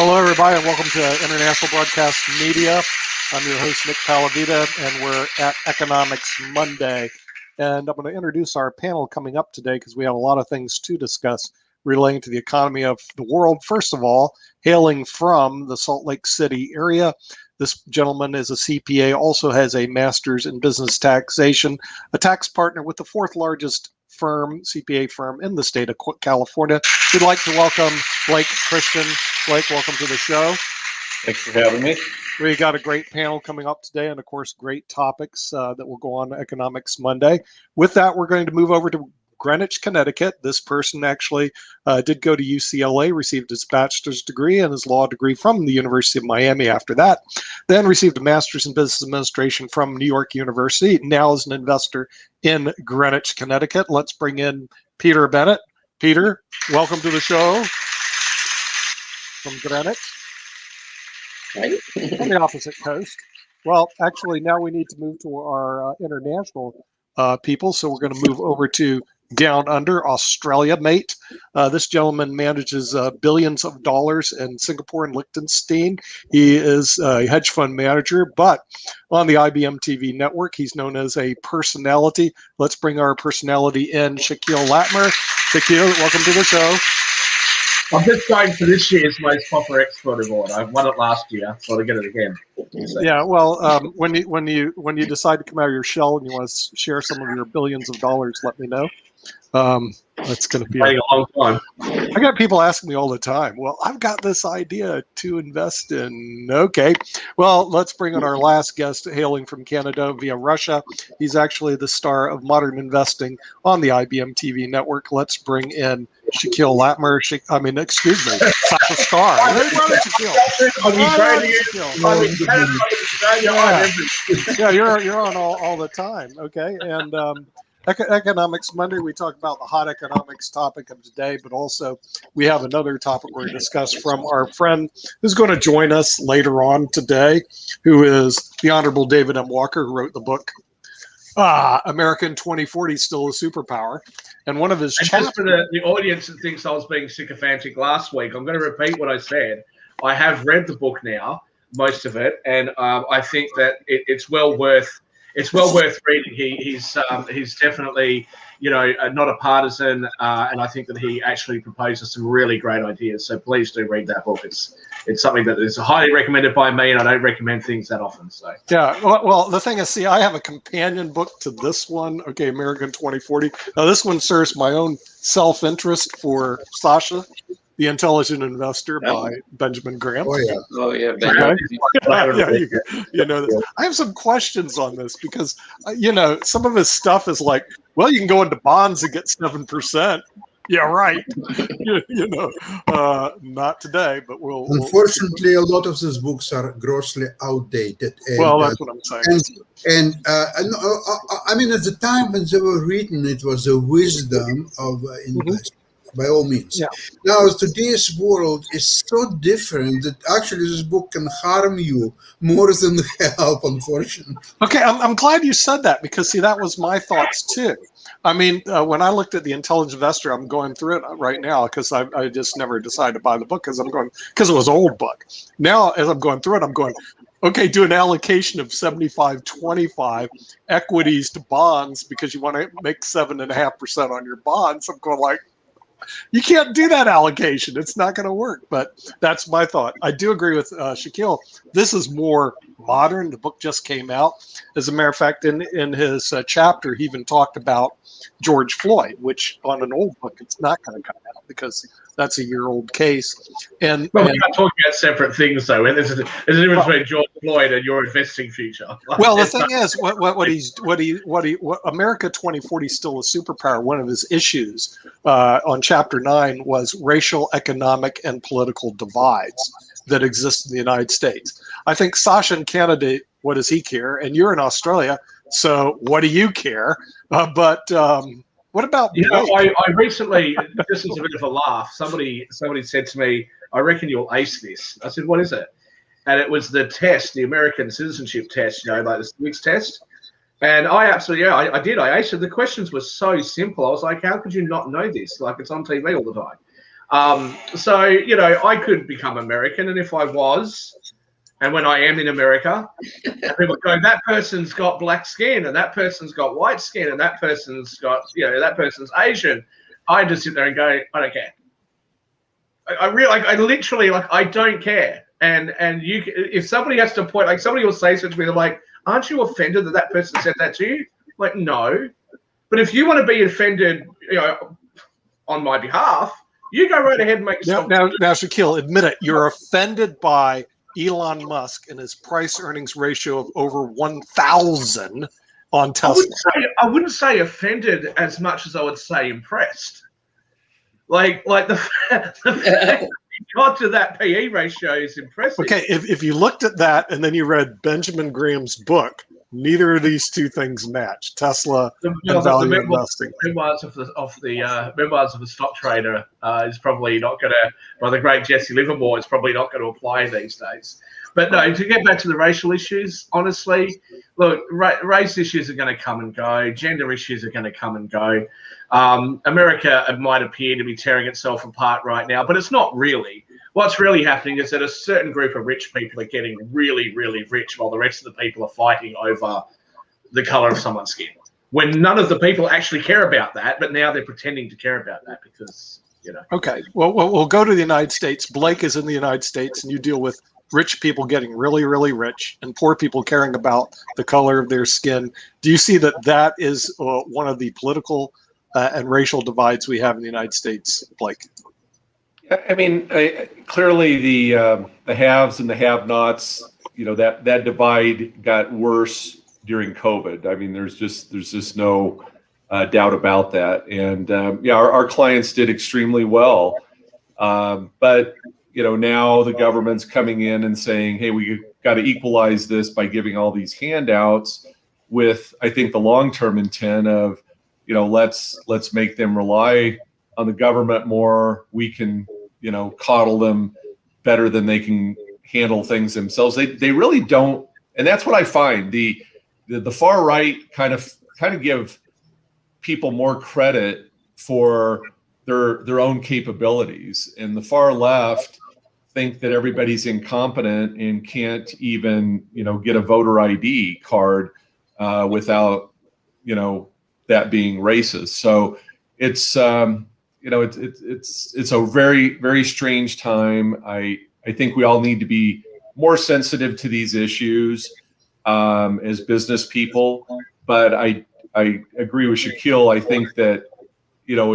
Hello, everybody, and welcome to International Broadcast Media. I'm your host, Nick Palavita, and we're at Economics Monday. And I'm going to introduce our panel coming up today because we have a lot of things to discuss relating to the economy of the world. First of all, hailing from the Salt Lake City area, this gentleman is a CPA, also has a master's in business taxation, a tax partner with the fourth largest CPA firm in the state of California. We'd like to welcome Blake Christian. Blake, welcome to the show. Thanks for having me. We got a great panel coming up today, and of course, great topics that will go on Economics Monday. With that, we're going to move over to Greenwich, Connecticut. This person actually did go to UCLA, received his bachelor's degree and his law degree from the University of Miami after that, then received a master's in business administration from New York University, now is an investor in Greenwich, Connecticut. Let's bring in Peter Bennett. Peter, welcome to the show from Greenwich. Right. On the opposite coast. Well, actually, now we need to move to our international people. So we're going to move over to down under Australia, mate. This gentleman manages billions of dollars in Singapore and Liechtenstein. He is a hedge fund manager, but on the IBM TV network, he's known as a personality. Let's bring our personality in, Shaquille Latmer. Shaquille, welcome to the show. I'm just going for this year's most popular export award. I won it last year, so I'll get it again. Yeah, well, when you decide to come out of your shell and you want to share some of your billions of dollars, let me know. That's going to be a long time. I got people asking me all the time. Well, I've got this idea to invest in. Okay, well, let's bring in our last guest, hailing from Canada via Russia. He's actually the star of Modern Investing on the IBM TV network. Let's bring in Shaquille Latmer. Excuse me, Sasha Star. Yeah, you're on all the time. Okay, and Economics Monday, we talk about the hot economics topic of today, but also we have another topic we're going to discuss from our friend who's going to join us later on today, who is the Honorable David M. Walker, who wrote the book, American 2040 Still a Superpower. And one of his chapters... Just for the audience that thinks I was being sycophantic last week, I'm going to repeat what I said. I have read the book now, most of it, and I think that it's well worth reading. He's definitely, not a partisan, and I think that he actually proposes some really great ideas. So please do read that book. It's something that is highly recommended by me, and I don't recommend things that often. So yeah, well, the thing is, I have a companion book to this one. Okay, American 2040. Now this one serves my own self-interest for Sasha. The Intelligent Investor by Benjamin Graham. Oh yeah. Okay. You know this. I have some questions on this because some of his stuff is like, well, you can go into bonds and get 7%. Yeah, right. Not today, but we'll. Unfortunately, a lot of these books are grossly outdated. And, well, that's what I'm saying. And I mean, at the time when they were written, it was the wisdom of investing. By all means. Yeah. Now, today's world is so different that actually this book can harm you more than help, unfortunately. Okay, I'm glad you said that because, see, that was my thoughts too. I mean, when I looked at The Intelligent Investor, I'm going through it right now because I just never decided to buy the book because it was an old book. Now, as I'm going through it, I'm going, okay, do an allocation of 75-25 equities to bonds because you want to make 7.5% on your bonds. I'm going like, you can't do that allocation. It's not going to work. But that's my thought. I do agree with Shaquille. This is more modern. The book just came out. As a matter of fact, in his chapter, he even talked about George Floyd, which on an old book, it's not going to come out because that's a year-old case. We're not talking about separate things, though. There's a difference between George Floyd and your investing future. Well, the thing is, what America 2040 Still a Superpower. One of his issues on Chapter 9 was racial, economic, and political divides that exist in the United States. I think Sasha in Canada, what does he care? And you're in Australia, so what do you care? What about I recently, this is a bit of a laugh. Somebody said to me, I reckon you'll ace this. I said, what is it? And it was the test, the American citizenship test, like the civics test. And I absolutely, I did. I aced it. The questions were so simple. I was like, how could you not know this? Like, it's on TV all the time. So, you know, I could become American, and if I was, and when I am in America, and people go, that person's got black skin, and that person's got white skin, and that person's got, you know, that person's Asian, I just sit there and go, I don't care. I literally, like, I don't care. And you, if somebody has to point, like, somebody will say something to me, they're like, aren't you offended that that person said that to you? Like, no. But if you want to be offended, you know, on my behalf, you go right ahead and make yourself. Now, Shaquille, admit it. You're offended by Elon Musk and his price-earnings ratio of over 1,000 on Tesla. I wouldn't say offended as much as I would say impressed. Like the fact that you got to that PE ratio is impressive. Okay, if you looked at that and then you read Benjamin Graham's book, neither of these two things match. Tesla and value investing. Memoirs of the stock trader is probably not going to, by the great Jesse Livermore, it's probably not going to apply these days. But no, to get back to the racial issues, honestly, look, race issues are going to come and go. Gender issues are going to come and go. America might appear to be tearing itself apart right now, but it's not really. What's really happening is that a certain group of rich people are getting really, really rich while the rest of the people are fighting over the color of someone's skin. When none of the people actually care about that, but now they're pretending to care about that because, you know. Okay, well, we'll go to the United States. Blake is in the United States, and you deal with rich people getting really, really rich and poor people caring about the color of their skin. Do you see that that is one of the political and racial divides we have in the United States, Blake? I mean, clearly the haves and the have-nots, you know, that divide got worse during COVID. I mean, there's just no doubt about that. And yeah, our clients did extremely well, but you know, now the government's coming in and saying, hey, we got to equalize this by giving all these handouts with, I think, the long-term intent of, you know, let's make them rely on the government more. We can, you know, coddle them better than they can handle things themselves. They really don't. And that's what I find. The far right kind of give people more credit for their own capabilities, and the far left think that everybody's incompetent and can't even, you know, get a voter ID card without, you know, that being racist. So it's you know, it's a very, very strange time. I think we all need to be more sensitive to these issues as business people. But I agree with Shaquille. I think that, you know,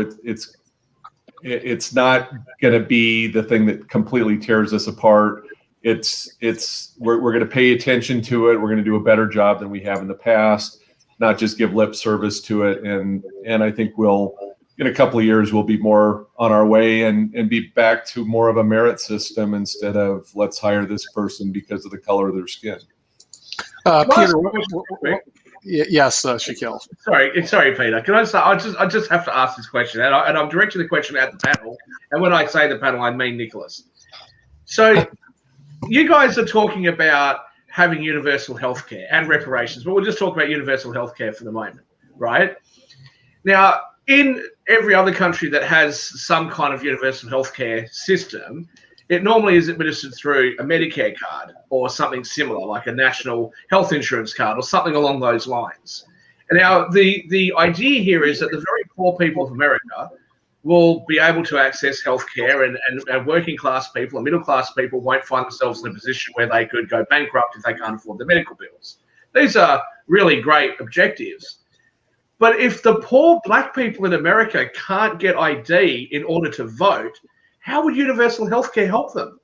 it's not going to be the thing that completely tears us apart. We're going to pay attention to it. We're going to do a better job than we have in the past, not just give lip service to it. And I think in a couple of years, we'll be more on our way and be back to more of a merit system instead of let's hire this person because of the color of their skin. Peter, yes, Shaquille. Sorry, Peter. Can I say? I just have to ask this question, and I'm directing the question at the panel. And when I say the panel, I mean Nicholas. So, you guys are talking about having universal healthcare and reparations, but we'll just talk about universal healthcare for the moment, right? Now, in every other country that has some kind of universal healthcare system, it normally is administered through a Medicare card or something similar, like a national health insurance card or something along those lines. And now the idea here is that the very poor people of America will be able to access healthcare, and working class people and middle class people won't find themselves in a position where they could go bankrupt if they can't afford their medical bills. These are really great objectives. But if the poor black people in America can't get ID in order to vote, how would universal healthcare help them?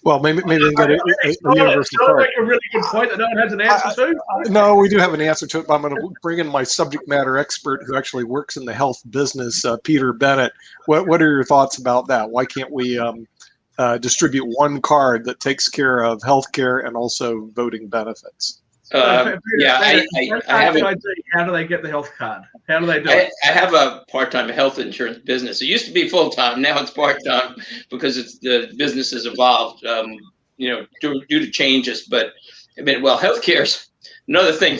Well, maybe they can get a universal card. Make a really good point that no one has an answer to. No, we do have an answer to it, but I'm going to bring in my subject matter expert who actually works in the health business, Peter Bennett. What are your thoughts about that? Why can't we distribute one card that takes care of healthcare and also voting benefits? I have how do they get the health card? How do they do it? I have a part-time health insurance business. It used to be full-time. Now it's part-time because the business has evolved, you know, due to changes. But I mean, well, healthcare is another thing.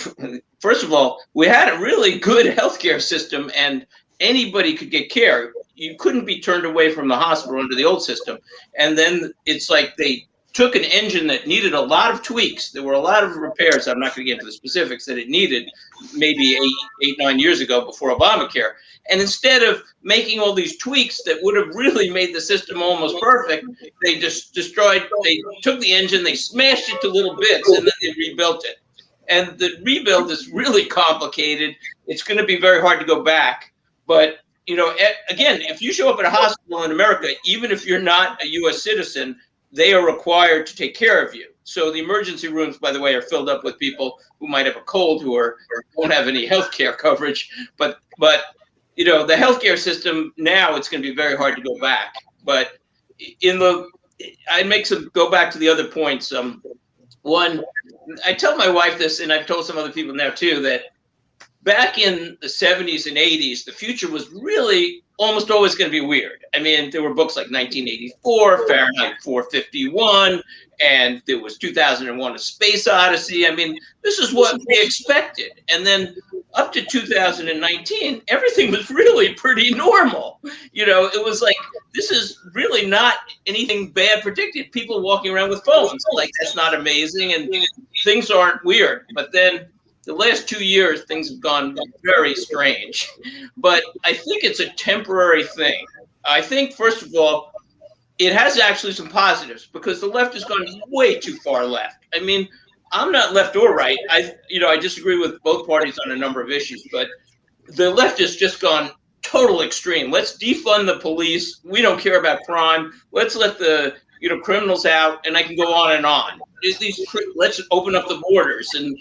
First of all, we had a really good healthcare system, and anybody could get care. You couldn't be turned away from the hospital under the old system. And then it's like they took an engine that needed a lot of tweaks. There were a lot of repairs. I'm not going to get into the specifics that it needed maybe 9 years ago before Obamacare. And instead of making all these tweaks that would have really made the system almost perfect, they just they took the engine, they smashed it to little bits, and then they rebuilt it. And the rebuild is really complicated. It's going to be very hard to go back. But, you know, again, if you show up at a hospital in America, even if you're not a U.S. citizen, they are required to take care of you. So the emergency rooms, by the way, are filled up with people who might have a cold, who won't have any health care coverage. But you know, the healthcare system now, it's going to be very hard to go back. But go back to the other points. One, I tell my wife this, and I've told some other people now too, that back in the 70s and 80s, the future was really almost always going to be weird. I mean, there were books like 1984, Fahrenheit 451, and there was 2001: A Space Odyssey. I mean, this is what we expected. And then up to 2019, everything was really pretty normal. You know, it was like, this is really not anything bad predicted. People walking around with phones, like, that's not amazing, and things aren't weird. But then the last 2 years, things have gone very strange. But I think it's a temporary thing. I think, first of all, it has actually some positives, because the left has gone way too far left. I mean, I'm not left or right. I disagree with both parties on a number of issues, but the left has just gone total extreme. Let's defund the police. We don't care about crime. Let's let the criminals out, and I can go on and on. Let's open up the borders. And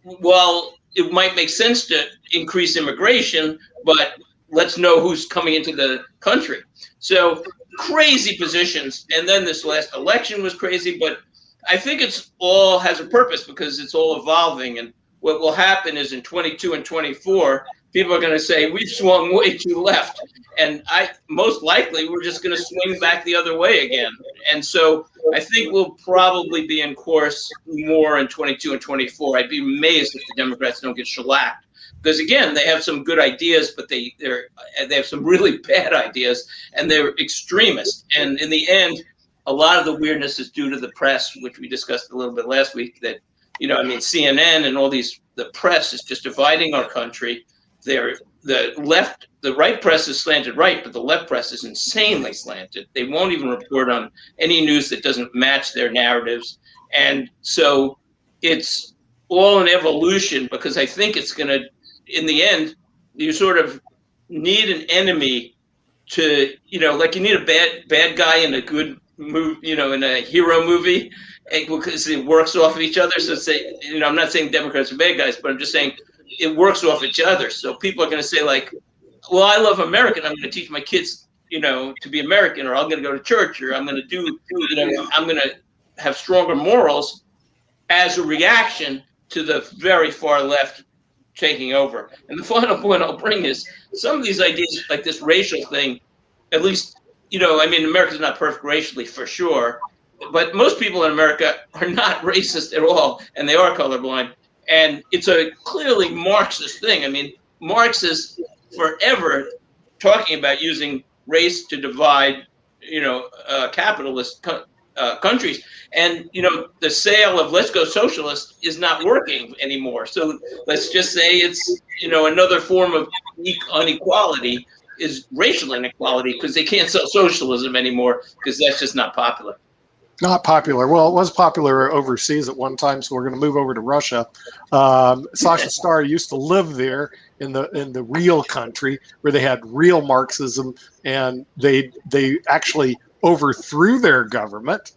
while it might make sense to increase immigration, but let's know who's coming into the country. So crazy positions. And then this last election was crazy, but I think it's all has a purpose, because it's all evolving. And what will happen is in 22 and 24, people are going to say, we've swung way too left. And most likely we're just going to swing back the other way again. And so I think we'll probably be in course more in 22 and 24. I'd be amazed if the Democrats don't get shellacked. Because again, they have some good ideas, but they have some really bad ideas, and they're extremists. And in the end, a lot of the weirdness is due to the press, which we discussed a little bit last week. That CNN and all the press is just dividing our country. The right press is slanted right, but the left press is insanely slanted. They won't even report on any news that doesn't match their narratives, and so it's all an evolution. Because I think it's going to, in the end, you sort of need an enemy to, like you need a bad guy in a good movie, in a hero movie, because it works off of each other. So I'm not saying Democrats are bad guys, but I'm just saying it works off each other. So people are going to say, like, well, I love American. I'm going to teach my kids, to be American, or I'm going to go to church, or I'm going to I'm going to have stronger morals as a reaction to the very far left taking over. And the final point I'll bring is some of these ideas, like this racial thing, at least, America's not perfect racially, for sure, but most people in America are not racist at all, and they are colorblind. And it's a clearly Marxist thing. I mean, Marx is forever talking about using race to divide, capitalist countries. And, the sale of let's go socialist is not working anymore. So let's just say it's, another form of inequality is racial inequality, because they can't sell socialism anymore, because that's just not popular. Not popular. Well, it was popular overseas at one time, so we're going to move over to Russia. Sasha Starr used to live there in the real country, where they had real Marxism, and they actually overthrew their government,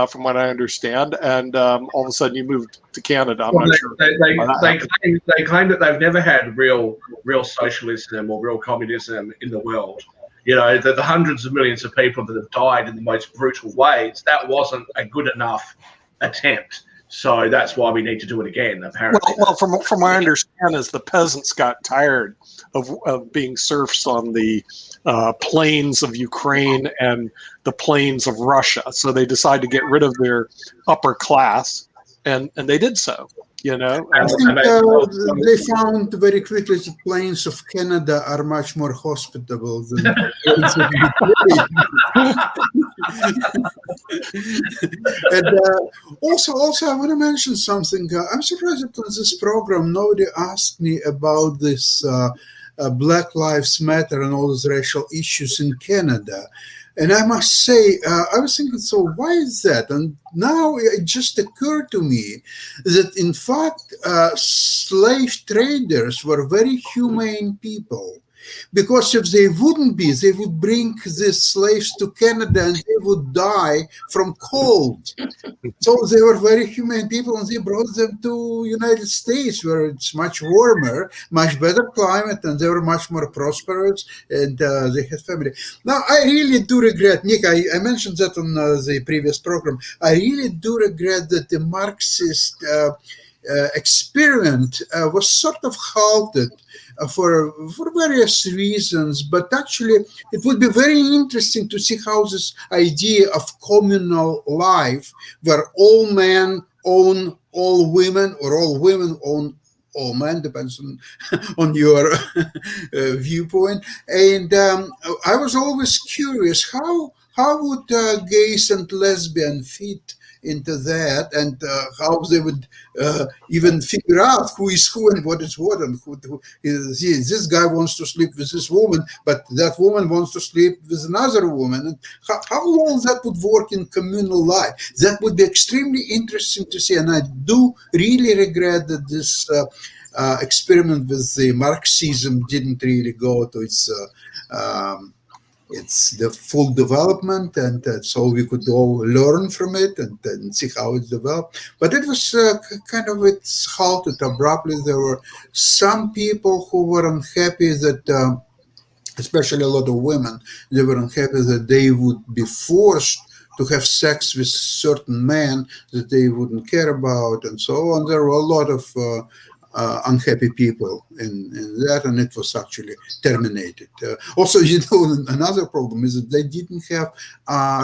from what I understand. And all of a sudden, you moved to Canada. I'm not sure. They claim that they've never had real socialism or real communism in the world. The hundreds of millions of people that have died in the most brutal ways, that wasn't a good enough attempt. So that's why we need to do it again, apparently. Well, from what I understand, is the peasants got tired of being serfs on the plains of Ukraine and the plains of Russia. So they decided to get rid of their upper class, and they did so. You know, I think they found very quickly that plains of Canada are much more hospitable than the plains of Ukraine. And also, I want to mention something. I'm surprised that on this program nobody asked me about this Black Lives Matter and all those racial issues in Canada. And I must say, I was thinking, so why is that? And now it just occurred to me that, in fact, slave traders were very humane people. Because if they wouldn't be, they would bring these slaves to Canada and they would die from cold. So they were very humane people, and they brought them to United States, where it's much warmer, much better climate, and they were much more prosperous, and they had family. Now, I really do regret, Nick, I mentioned that on the previous program, I really do regret that the Marxist experiment was sort of halted for various reasons, but actually it would be very interesting to see how this idea of communal life, where all men own all women or all women own all men, depends on your viewpoint. And I was always curious, how would gays and lesbians fit into that, and how they would even figure out who is who and what is what, and who is this guy wants to sleep with this woman, but that woman wants to sleep with another woman, and how all that would work in communal life. That would be extremely interesting to see, and I do really regret that this experiment with the Marxism didn't really go to it's the full development, and so we could all learn from it and see how it developed. But it was kind of, it's halted abruptly. There were some people who were unhappy that, especially a lot of women, they were unhappy that they would be forced to have sex with certain men that they wouldn't care about, and so on. There were a lot of unhappy people in that, and it was actually terminated. Also, another problem is that they didn't have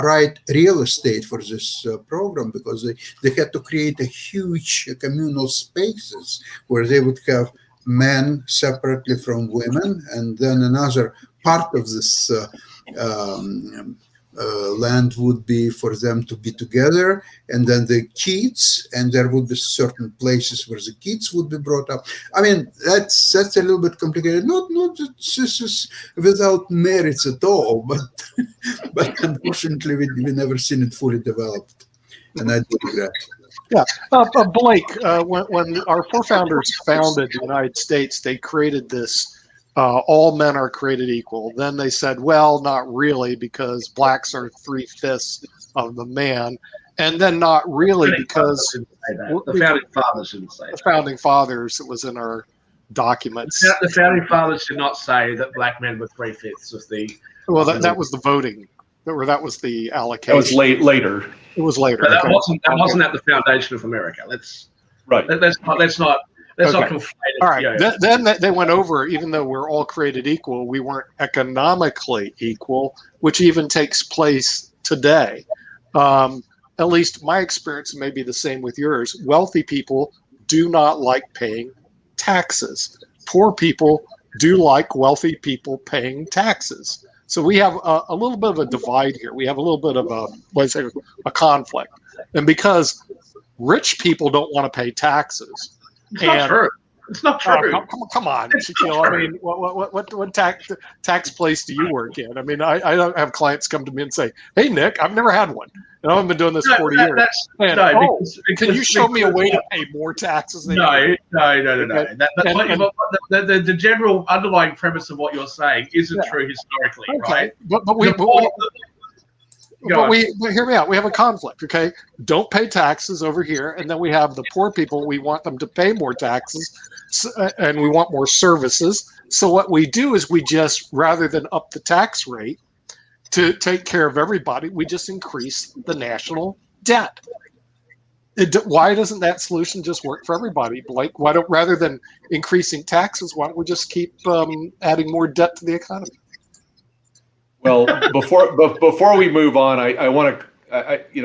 right real estate for this program, because they had to create a huge communal spaces where they would have men separately from women, and then another part of this land would be for them to be together, and then the kids, and there would be certain places where the kids would be brought up. I mean, that's a little bit complicated. Not that this is without merits at all, but unfortunately we never seen it fully developed, and I do regret. Yeah, Blake, when our forefathers founded the United States, they created this. All men are created equal. Then they said, well, not really, because blacks are 3/5 of the man. And then not really, because the founding fathers didn't say that. The founding fathers, it was in our documents. The founding fathers did not say that black men were 3/5 of the. Well, that was the voting, or that was the allocation. That was later. It was later. But that wasn't at the foundation of America. Let's not conflate it. All right. Then they went over, even though we're all created equal, we weren't economically equal, which even takes place today. At least my experience may be the same with yours. Wealthy people do not like paying taxes. Poor people do like wealthy people paying taxes. So we have a little bit of a divide here. We have a little bit of a conflict. And because rich people don't want to pay taxes. It's not true. It's not true. Come on, Shaquille. I mean, what tax place do you work in? I mean, I don't have clients come to me and say, "Hey, Nick, I've never had one, and I've been doing this 40 years." Can you show me a way to pay more taxes? No. The general underlying premise of what you're saying isn't true historically, right? But hear me out. We have a conflict, okay? Don't pay taxes over here, and then we have the poor people. We want them to pay more taxes, and we want more services. So what we do is we just, rather than up the tax rate to take care of everybody, we just increase the national debt. Why doesn't that solution just work for everybody? Like, rather than increasing taxes, why don't we just keep adding more debt to the economy? Well, before we move on, I want to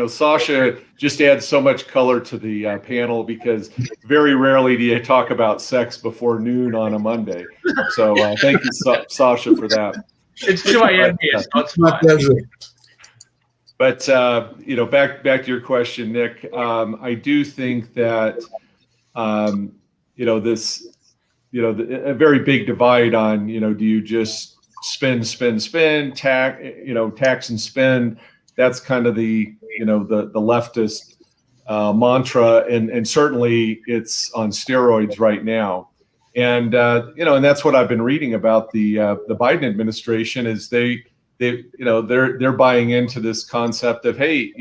Sasha just adds so much color to the panel, because very rarely do you talk about sex before noon on a Monday. So thank you, Sasha, for that. It's 2 a.m. here, so it's My fine. pleasure. But back to your question, Nick. I do think that a very big divide on do you just spend, tax and spend. That's kind of the leftist mantra, and certainly it's on steroids right now. And and that's what I've been reading about the Biden administration, is they're buying into this concept of, hey,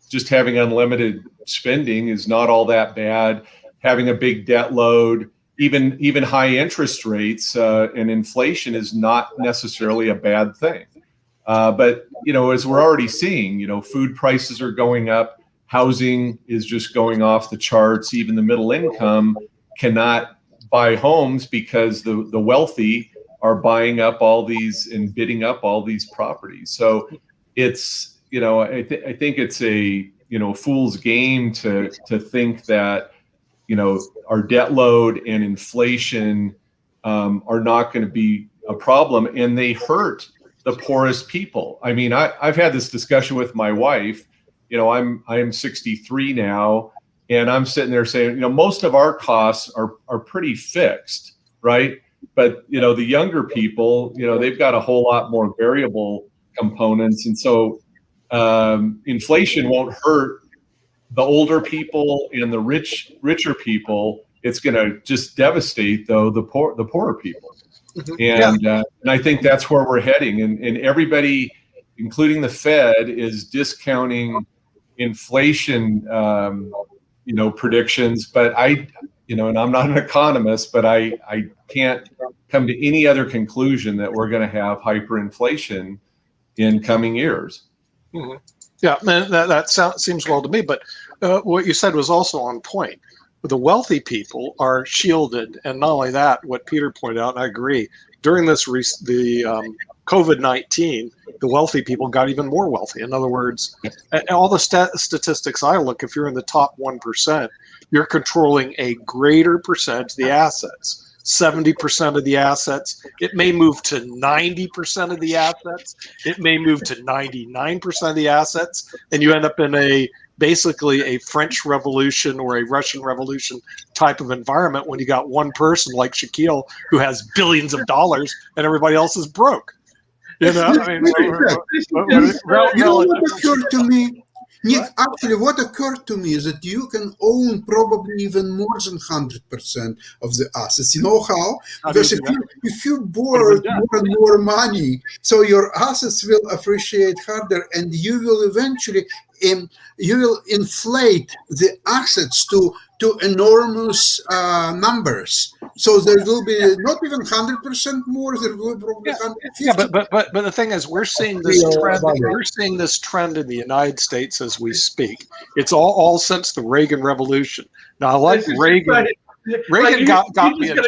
just having unlimited spending is not all that bad. Having a big debt load, even high interest rates and inflation is not necessarily a bad thing. But as we're already seeing, food prices are going up, housing is just going off the charts. Even the middle income cannot buy homes because the wealthy are buying up all these and bidding up all these properties. So it's I think it's a fool's game to think that our debt load and inflation are not going to be a problem, and they hurt the poorest people. I mean, I've had this discussion with my wife. I'm 63 now, and I'm sitting there saying, most of our costs are pretty fixed, right? But the younger people, they've got a whole lot more variable components, and so inflation won't hurt the older people and the richer people. It's going to just devastate, though, the poorer people. And I think that's where we're heading. And everybody, including the Fed, is discounting inflation, predictions. But and I'm not an economist, but I can't come to any other conclusion that we're going to have hyperinflation in coming years. Mm-hmm. Yeah, that seems well to me. But what you said was also on point. The wealthy people are shielded, and not only that, what Peter pointed out, and I agree, during the COVID-19, the wealthy people got even more wealthy. In other words, all the statistics I look, if you're in the top 1%, you're controlling a greater percentage of the assets. 70% of the assets. It may move to 90% of the assets. It may move to 99% of the assets, and you end up in basically a French Revolution or a Russian Revolution type of environment when you got one person like Shaquille who has billions of dollars and everybody else is broke. What occurred to me? Nick, actually, what occurred to me is that you can own probably even more than 100% of the assets. You know how? Because if you borrow more and more money, so your assets will appreciate harder, and you will eventually inflate the assets to enormous numbers. So there will be not even 100% more. There will be probably 150. Yeah, but the thing is, we're seeing this trend. We're seeing this trend in the United States as we speak. It's all since the Reagan Revolution. Now, I like Reagan. Reagan got me a job.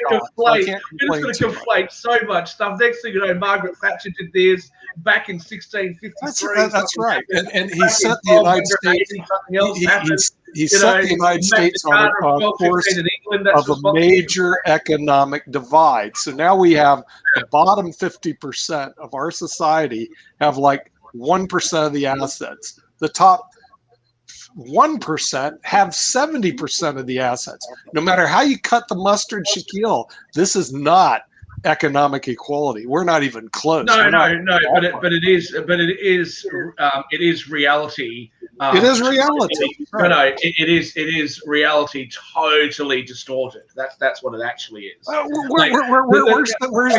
I can't complain. You're just going to conflate so much stuff. Next thing you know, Margaret Thatcher did this back in 1653. That's right. And he set the United States. He set the United States on a course of a major economic divide. So now we have the bottom 50% of our society have like 1% of the assets. The top 1% have 70% of the assets. No matter how you cut the mustard, Shaquille, this is not economic equality. We're not even close. No, but it is reality. It is reality. It is reality totally distorted. That's what it actually is. Where's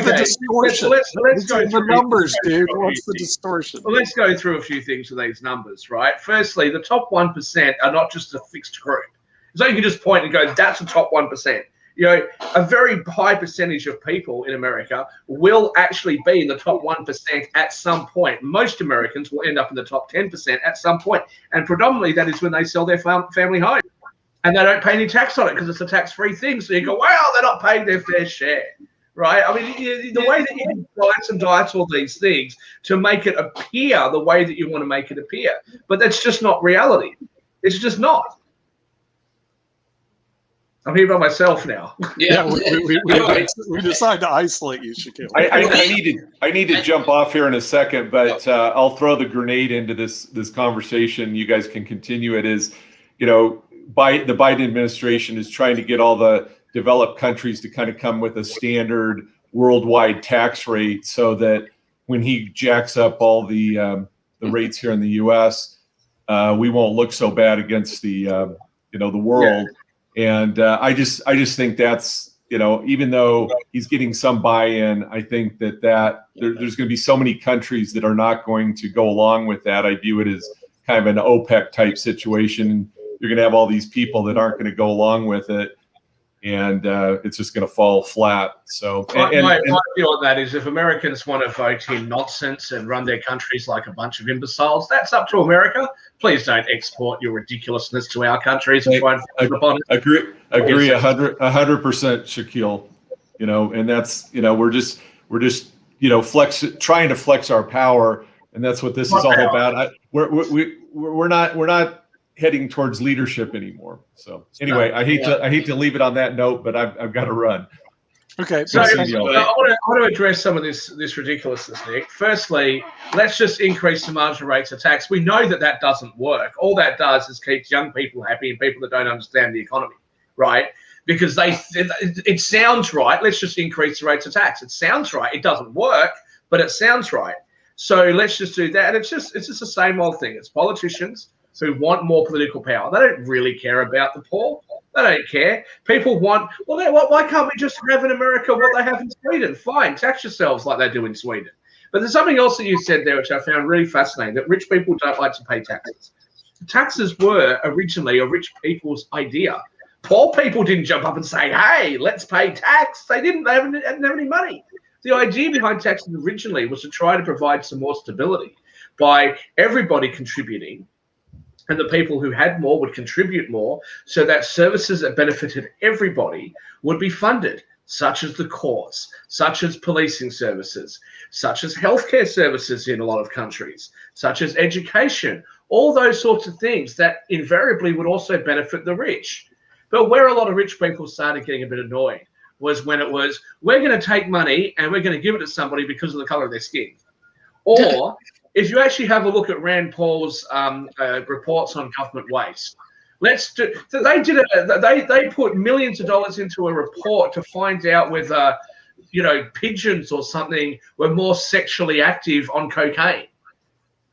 the distortion? Let's go through the numbers, dude. What's the distortion? Well, let's go through a few things with these numbers, right? Firstly, the top 1% are not just a fixed group. So you can just point and go, that's the top 1%. A very high percentage of people in America will actually be in the top 1% at some point. Most Americans will end up in the top 10% at some point. And predominantly that is when they sell their family home. And they don't pay any tax on it because it's a tax-free thing. So you go, wow, they're not paying their fair share. right? I mean, the way that you slice and dice all these things to make it appear the way that you want to make it appear, but that's just not reality. It's just not. I'm here by myself now. Yeah, we decide to isolate you, Shaquille. I need to jump off here in a second, but I'll throw the grenade into this conversation. You guys can continue it. Is, the Biden administration is trying to get all the developed countries to kind of come with a standard worldwide tax rate, so that when he jacks up all the rates here in the U.S., we won't look so bad against the world. Yeah. And I just think that's, even though he's getting some buy-in, I think that there's going to be so many countries that are not going to go along with that. I view it as kind of an OPEC type situation. You're going to have all these people that aren't going to go along with it, and it's just going to fall flat. So my view on that is, if Americans want to vote in nonsense and run their countries like a bunch of imbeciles, that's up to America. Please don't export your ridiculousness to our countries and try and upon it. Agree 100%, Shaquille. And that's, we're just trying to flex our power, and that's what this is all about. We're not heading towards leadership anymore. So anyway, I hate to leave it on that note, but I've got to run. Okay. So I want to address some of this ridiculousness, Nick. Firstly, let's just increase the marginal rates of tax. We know that doesn't work. All that does is keeps young people happy and people that don't understand the economy, right? Because it sounds right. Let's just increase the rates of tax. It sounds right. It doesn't work, but it sounds right. So let's just do that. And it's just the same old thing. It's politicians who want more political power. They don't really care about the poor. They don't care. People want, why can't we just have in America what they have in Sweden? Fine, tax yourselves like they do in Sweden. But there's something else that you said there, which I found really fascinating, that rich people don't like to pay taxes. Taxes were originally a rich people's idea. Poor people didn't jump up and say, hey, let's pay tax. They didn't. They didn't have any money. The idea behind taxes originally was to try to provide some more stability by everybody contributing, and the people who had more would contribute more, so that services that benefited everybody would be funded, such as the courts, such as policing services, such as healthcare services in a lot of countries, such as education, all those sorts of things that invariably would also benefit the rich. But where a lot of rich people started getting a bit annoyed was when it was, we're going to take money and we're going to give it to somebody because of the color of their skin. Or if you actually have a look at Rand Paul's reports on government waste, they put millions of dollars into a report to find out whether, pigeons or something were more sexually active on cocaine.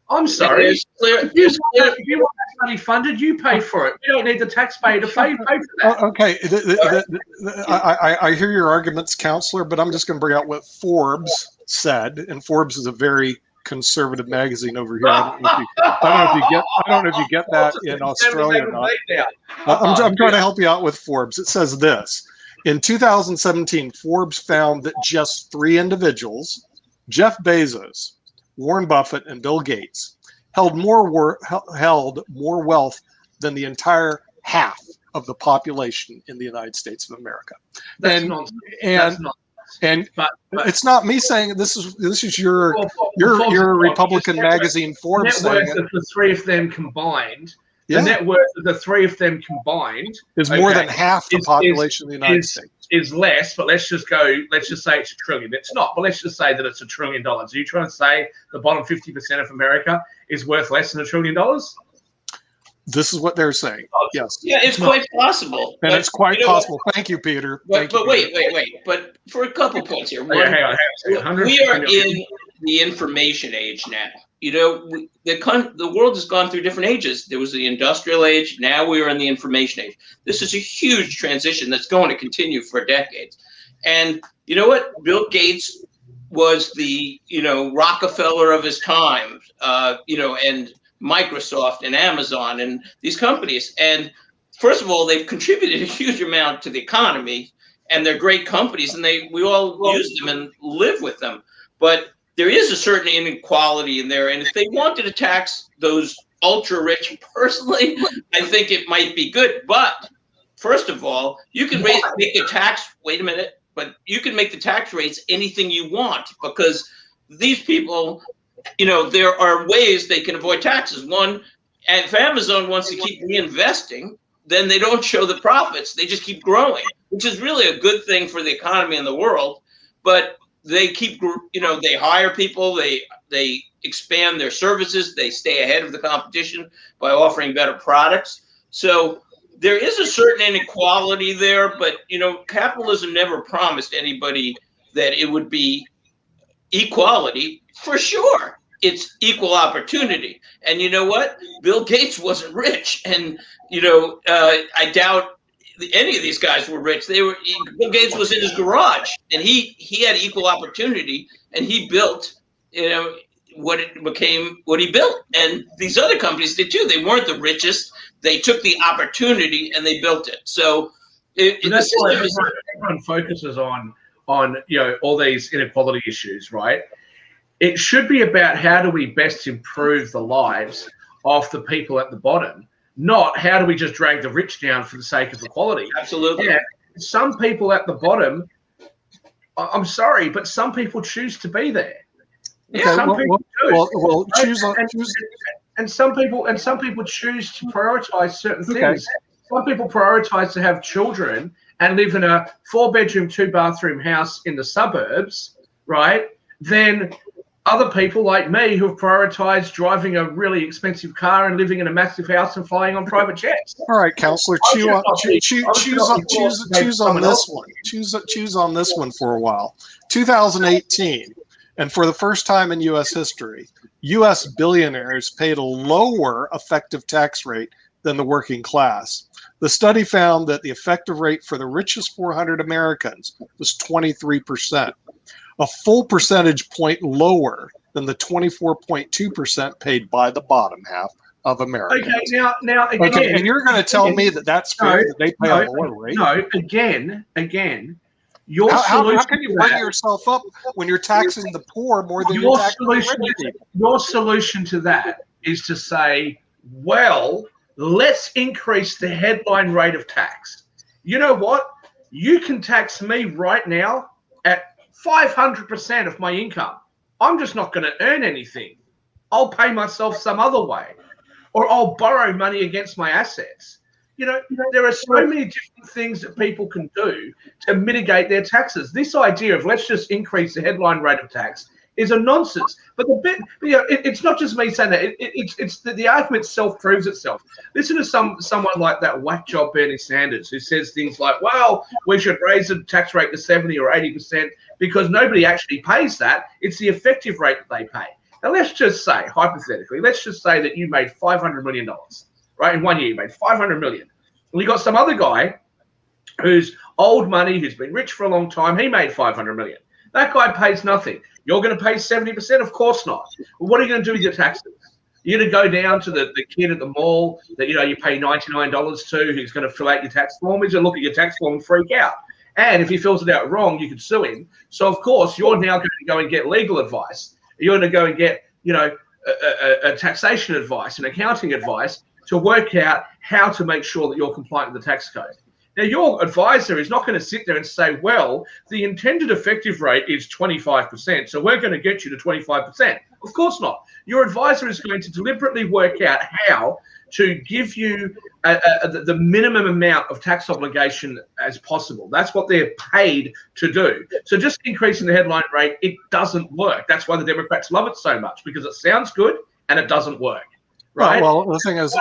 I'm sorry. If you want that money funded, you pay for it. You don't need the taxpayer to pay for that. Okay. I hear your arguments, counselor, but I'm just going to bring out what Forbes said, and Forbes is a very conservative magazine over here. I don't know if you get that in Australia or not. I'm trying to help you out with Forbes. It says this: in 2017, Forbes found that just 3 individuals, Jeff Bezos, Warren Buffett, and Bill Gates, held more wealth than the entire half of the population in the United States of America. That's nonsense. But it's not me saying this is your Republican magazine Forbes saying it. The net worth of the 3 of them combined. Yeah. The net worth of the 3 of them combined is more than half the population of the United States. Is less, but let's just say it's $1 trillion. It's not, but let's just say that it's $1 trillion. Are you trying to say the bottom 50% of America is worth less than $1 trillion? This is what they're saying. Yes. Yeah, it's quite possible. And it's quite possible. Thank you, Peter. But wait. But for a couple points here. One, hang on. We are in the information age now. The world has gone through different ages. There was the industrial age. Now we are in the information age. This is a huge transition that's going to continue for decades. And you know what? Bill Gates was the, Rockefeller of his time, and Microsoft and Amazon and these companies. And first of all, they've contributed a huge amount to the economy, and they're great companies, and we all use them and live with them. But there is a certain inequality in there. And if they wanted to tax those ultra rich personally, I think it might be good. But first of all, you can make a tax. Wait a minute. but you can make the tax rates anything you want, because these people, you know, there are ways they can avoid taxes. One, if Amazon wants to keep reinvesting, then they don't show the profits. They just keep growing, which is really a good thing for the economy and the world. But they keep, you know, they hire people, they expand their services, they stay ahead of the competition by offering better products. So there is a certain inequality there, but, you know, capitalism never promised anybody that it would be equality. For sure, it's equal opportunity. And you know what? Bill Gates wasn't rich, and you know, I doubt any of these guys were rich. Bill Gates was in his garage, and he had equal opportunity, and he built, you know, what it became, what he built. And these other companies did too. They weren't the richest. They took the opportunity and they built it. So that's why everyone focuses on you know, all these inequality issues, right? It should be about how do we best improve the lives of the people at the bottom, not how do we just drag the rich down for the sake of equality. Absolutely. Yeah, some people at the bottom, I'm sorry, but some people choose to be there. Okay, Some people do. well, choose. And some people choose to prioritize certain things. Some people prioritize to have children and live in a 4-bedroom, 2-bathroom house in the suburbs, right? Then other people like me who have prioritized driving a really expensive car and living in a massive house and flying on private jets. All right, Counselor, choose on this one. Choose on this one for a while. 2018, and for the first time in U.S. history, U.S. billionaires paid a lower effective tax rate than the working class. The study found that the effective rate for the richest 400 Americans was 23%, a full percentage point lower than the 24.2% paid by the bottom half of Americans. Okay, now again, okay, and you're going to tell me that that's fair, that they pay a lower rate? No, again, your how can you bring yourself up when you're taxing the poor more than you're taxing the rich people? Your solution to that is to say, well, let's increase the headline rate of tax. You know what? You can tax me right now at 500% of my income. I'm just not going to earn anything. I'll pay myself some other way, or I'll borrow money against my assets. You know, there are so many different things that people can do to mitigate their taxes. This idea of let's just increase the headline rate of tax is a nonsense. But it's not just me saying that. It's the argument itself proves itself. Listen to someone like that whack job Bernie Sanders, who says things like, well, we should raise the tax rate to 70 or 80% because nobody actually pays that. It's the effective rate that they pay. Now, let's just say, hypothetically, let's just say that you made $500 million, right? In 1 year, you made $500 million. And you got some other guy who's old money, who's been rich for a long time. He made $500 million. That guy pays nothing. You're going to pay 70%? Of course not. Well, what are you going to do with your taxes? You're going to go down to the kid at the mall that, you know, you pay $99 to, who's going to fill out your tax form. He's going to look at your tax form and freak out. And if he fills it out wrong, you could sue him. So, of course, you're now going to go and get legal advice. You're going to go and get, you know, a taxation advice and accounting advice to work out how to make sure that you're compliant with the tax code. Now, your advisor is not going to sit there and say, well, the intended effective rate is 25%, so we're going to get you to 25%. Of course not. Your advisor is going to deliberately work out how to give you the minimum amount of tax obligation as possible. That's what they're paid to do. So just increasing the headline rate, it doesn't work. That's why the Democrats love it so much, because it sounds good and it doesn't work. Right. Well, the thing is,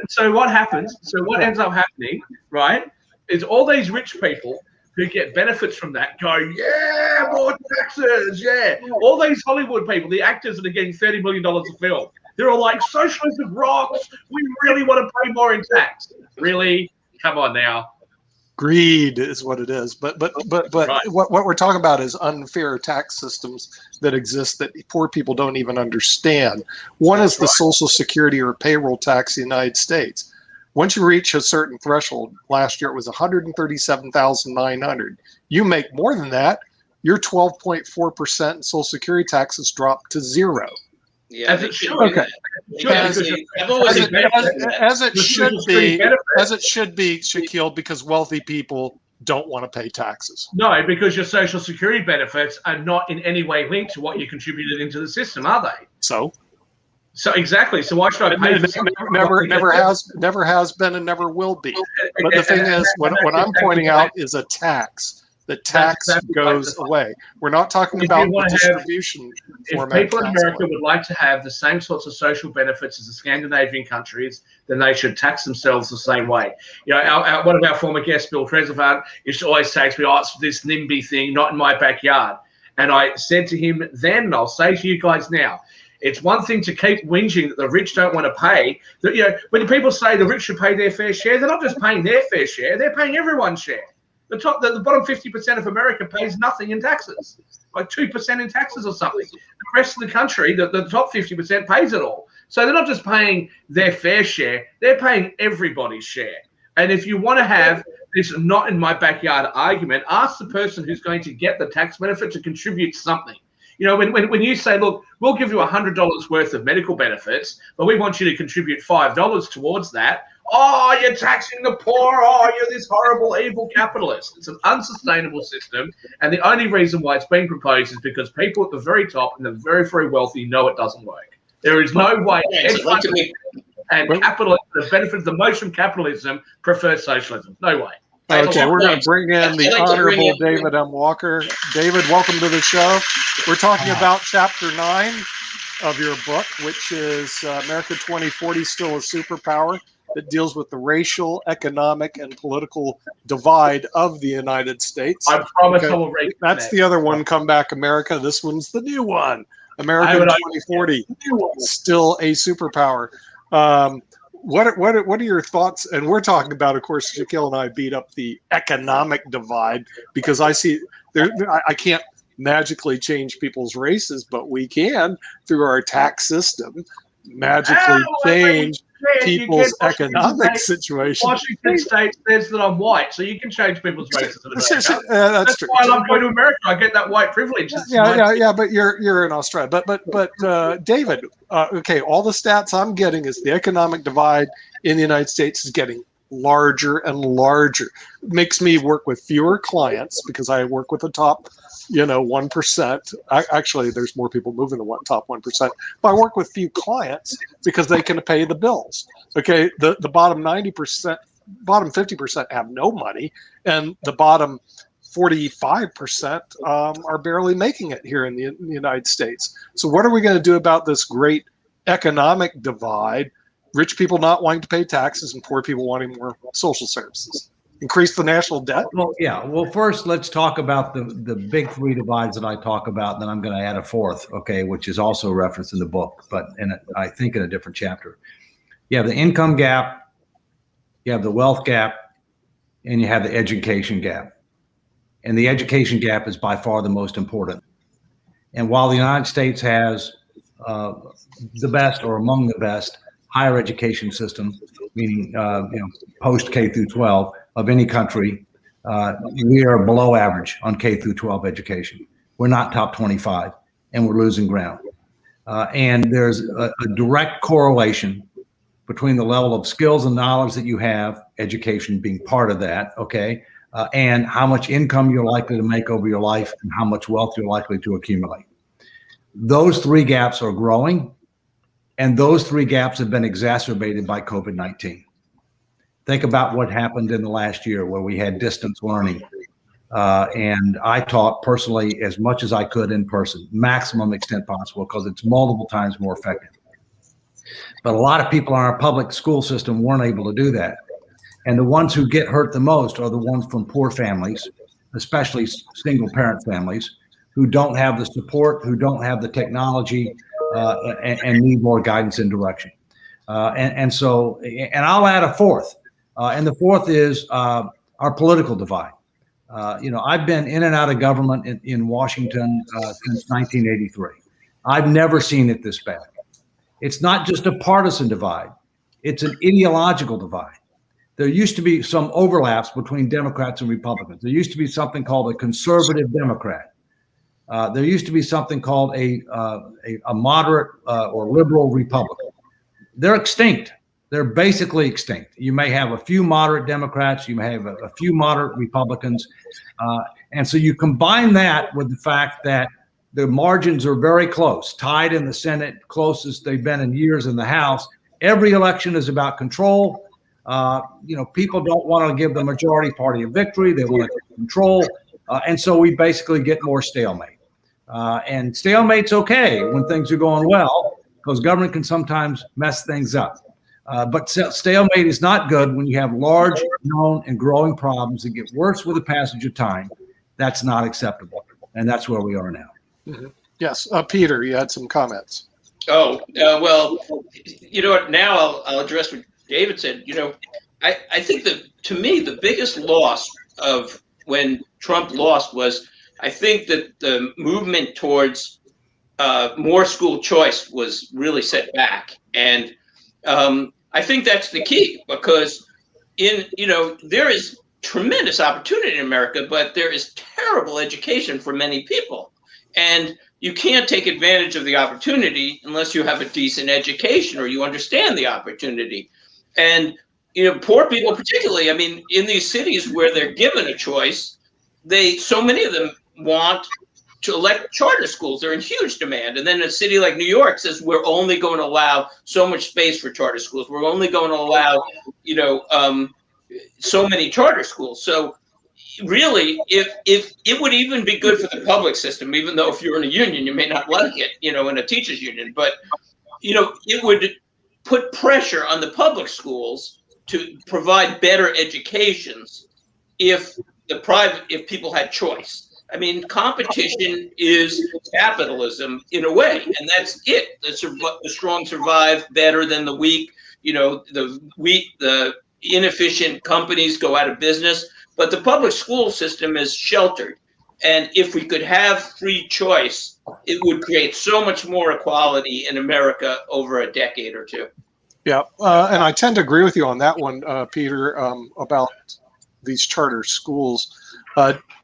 so what happens? So what ends up happening, right, is all these rich people who get benefits from that go, yeah, more taxes, yeah. All these Hollywood people, the actors that are getting $30 million a film, they're all like, socialism rocks. We really want to pay more in tax. Really? Come on now. Greed is what it is. But right. what we're talking about is unfair tax systems that exist that poor people don't even understand. One is the Social Security or payroll tax in the United States. Once you reach a certain threshold, last year it was $137,900. You make more than that, your 12.4% in Social Security taxes drop to zero. Yeah, as it should. Okay. As it should be, Shaquille, because wealthy people don't want to pay taxes. No, because your Social Security benefits are not in any way linked to what you contributed into the system, are they? So Exactly. So why should I pay for something? never has been and never will be. But the thing is, what I'm pointing out is a tax. The tax goes away. We're not talking about the distribution format. If people in America would like to have the same sorts of social benefits as the Scandinavian countries, then they should tax themselves the same way. You know, one of our former guests, Bill Tresevant, used to always say to me, "Oh, it's this NIMBY thing, not in my backyard." And I said to him then, and I'll say to you guys now, it's one thing to keep whinging that the rich don't want to pay. That, you know, when people say the rich should pay their fair share, they're not just paying their fair share; they're paying everyone's share. The bottom 50% of America pays nothing in taxes, like 2% in taxes or something. The rest of the country, the top 50% pays it all. So they're not just paying their fair share; they're paying everybody's share. And if you want to have this not in my backyard argument, ask the person who's going to get the tax benefit to contribute something. You know, when you say, look, we'll give you $100 worth of medical benefits, but we want you to contribute $5 towards that. Oh, you're taxing the poor. Oh, you're this horrible, evil capitalist. It's an unsustainable system. And the only reason why it's being proposed is because people at the very top and the very, very wealthy know it doesn't work. There is no way. And capitalism, the benefit of the most from capitalism, prefers socialism. No way. Okay, we're going to bring in the Honorable David M. Walker. David, welcome to the show. We're talking about Chapter 9 of your book, which is America 2040, Still a Superpower, that deals with the racial, economic, and political divide of the United States. I promise I will read That's the other one, Come Back America. This one's the new one, America 2040, Still a Superpower. What are your thoughts? And we're talking about, of course, Shaquille and I beat up the economic divide because I see I can't magically change people's races, but we can through our tax system magically change people's economic situation. Washington State says that I'm white, so you can change people's races. That's true. Why I love going to America. I get that white privilege. Yeah. But you're in Australia. But David, okay, all the stats I'm getting is the economic divide in the United States is getting larger and larger. It makes me work with fewer clients because I work with the top 1%. Actually, there's more people moving to top 1%. But I work with few clients because they can pay the bills. Okay, the bottom 90%, bottom 50% have no money, and the bottom 45% are barely making it here in the United States. So what are we going to do about this great economic divide? Rich people not wanting to pay taxes and poor people wanting more social services. Increase the national debt? Well, yeah. Well, first, let's talk about the big three divides that I talk about, and then I'm going to add a fourth, okay, which is also referenced in the book, but I think in a different chapter. You have the income gap, you have the wealth gap, and you have the education gap. And the education gap is by far the most important. And while the United States has the best or among the best higher education system, meaning post K through 12 of any country, we are below average on K through 12 education. We're not top 25, and we're losing ground. And there's a direct correlation between the level of skills and knowledge that you have, education being part of that, okay, and how much income you're likely to make over your life and how much wealth you're likely to accumulate. Those three gaps are growing, and those three gaps have been exacerbated by COVID-19. Think about what happened in the last year where we had distance learning. And I taught personally as much as I could in person, maximum extent possible, because it's multiple times more effective. But a lot of people in our public school system weren't able to do that. And the ones who get hurt the most are the ones from poor families, especially single parent families, who don't have the support, who don't have the technology, and need more guidance and direction. And I'll add a fourth. And the fourth is our political divide. I've been in and out of government in Washington since 1983. I've never seen it this bad. It's not just a partisan divide. It's an ideological divide. There used to be some overlaps between Democrats and Republicans. There used to be something called a conservative Democrat. There used to be something called a moderate or liberal Republican. They're extinct. They're basically extinct. You may have a few moderate Democrats, you may have a few moderate Republicans. And so you combine that with the fact that the margins are very close, tied in the Senate, closest they've been in years in the House. Every election is about control. People don't want to give the majority party a victory. They want to control. And so we basically get more stalemate. And stalemate's okay when things are going well, because government can sometimes mess things up. But stalemate is not good when you have large, known, and growing problems that get worse with the passage of time. That's not acceptable. And that's where we are now. Mm-hmm. Yes. Peter, you had some comments. Oh, well, you know what? Now I'll address what David said. I think that, to me, the biggest loss of when Trump lost was, I think that the movement towards more school choice was really set back. And I think that's the key, because there is tremendous opportunity in America, but there is terrible education for many people. And you can't take advantage of the opportunity unless you have a decent education or you understand the opportunity. And, poor people particularly, in these cities where they're given a choice, so many of them want to elect charter schools. They're in huge demand. And then a city like New York says, we're only going to allow so much space for charter schools. We're only going to allow, so many charter schools. So really, if it would even be good for the public system, even though if you're in a union, you may not like it, in a teachers union, but, it would put pressure on the public schools to provide better educations if people had choice. Competition is capitalism in a way, and that's it. The strong survive better than the weak. The inefficient companies go out of business, but the public school system is sheltered. And if we could have free choice, it would create so much more equality in America over a decade or two. Yeah, and I tend to agree with you on that one, Peter, about these charter schools.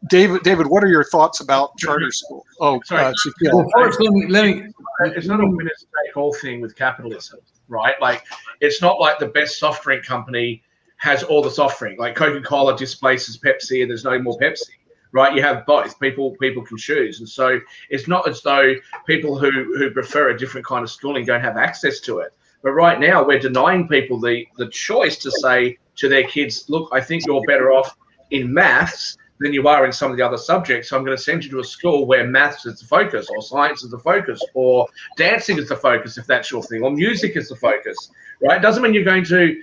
David, what are your thoughts about charter school? Oh, sorry. Well, first, let me. It's not a winner's take all thing with capitalism, right? Like, it's not like the best soft drink company has all the soft drink. Like Coca-Cola displaces Pepsi, and there's no more Pepsi, right? You have both. People can choose, and so it's not as though people who prefer a different kind of schooling don't have access to it. But right now, we're denying people the choice to say to their kids, look, I think you're better off in maths than you are in some of the other subjects. So I'm going to send you to a school where maths is the focus, or science is the focus, or dancing is the focus, if that's your thing, or music is the focus, right? It doesn't mean you're going to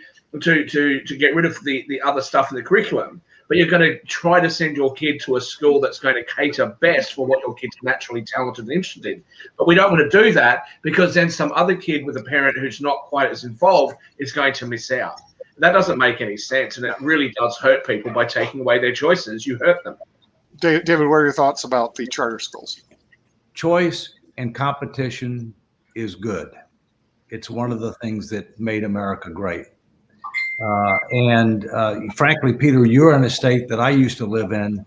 get rid of the other stuff in the curriculum, but you're going to try to send your kid to a school that's going to cater best for what your kid's naturally talented and interested in. But we don't want to do that, because then some other kid with a parent who's not quite as involved is going to miss out. That doesn't make any sense, and it really does hurt people. By taking away their choices, you hurt them. David, what are your thoughts about the charter schools? Choice and competition is good. It's one of the things that made America great. Frankly, Peter, you're in a state that I used to live in